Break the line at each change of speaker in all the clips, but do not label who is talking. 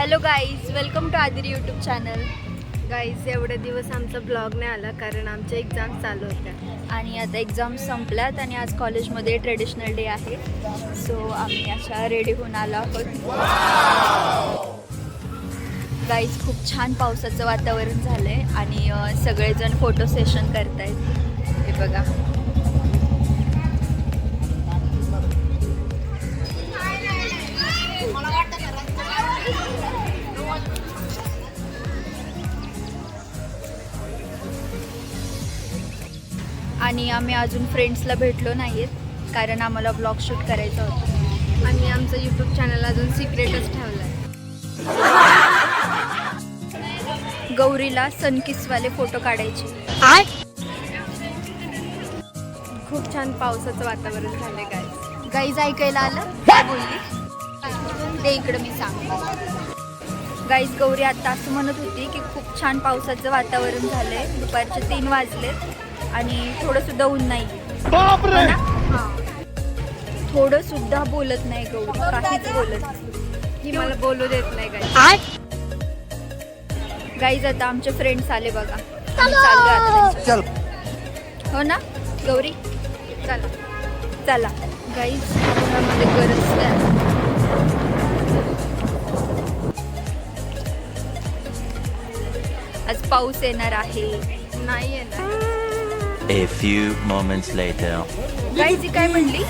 Hello guys, welcome to आदिरी YouTube channel.
Guys एवढे दिवस आमचा ब्लॉग नाही आला कारण आमच्या एक्झाम्स चालू होत्या
आणि आता एक्झाम संपल्यात आणि आज कॉलेजमध्ये ट्रेडिशनल डे आहे. सो आम्ही अशा रेडी होऊन आलो आहोत. गाईज खूप छान पावसाचं वातावरण झालं आहे आणि सगळेजण फोटो सेशन करतायत. हे बघा, आणि आम्ही अजून फ्रेंड्सला भेटलो नाही आहेत कारण आम्हाला ब्लॉग शूट करायचा होता.
आणि आमचं यूट्यूब चॅनल अजून सिक्रेटच ठेवलं आहे.
गौरीला सनकिसवाले फोटो काढायचे.
खूप छान पावसाचं वातावरण झालंय गाईज.
गाईज ऐकायला आलं काय बोलली ते इकडं मी सांगते. गाईज गौरी आता असं म्हणत होती की खूप छान पावसाचं वातावरण झालंय. दुपारचे 3 वाजलेत आणि थोडं सुद्धा ऊन नाही. थोडं सुद्धा बोलत नाही गौरी, काहीच बोलत नाही.
ही मला बोलू देत नाही गाईज.
गाईज आता आमचे फ्रेंड्स आले बघा, आम्ही चाललो आता. हो ना गौरी, चला चला. गाईज उन्हामध्ये गरज आज पाऊस येणार आहे.
नाही येणार.
A few moments later.
Guys काय म्हणली?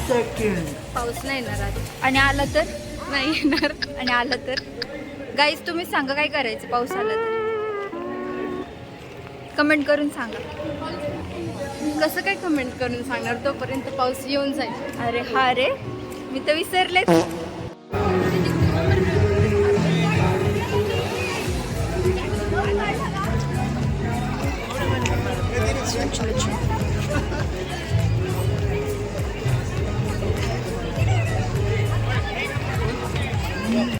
पाऊस नाही येणार आज.
आणि आला तर?
नाही येणार.
आणि आलं तर? गाईज तुम्ही सांगा काय करायचं पाऊस आला तर? कमेंट करून सांगा.
कसं काय कमेंट करून सांगणार, तोपर्यंत पाऊस येऊन जाईल.
अरे हा रे, मी तर विसरलेच.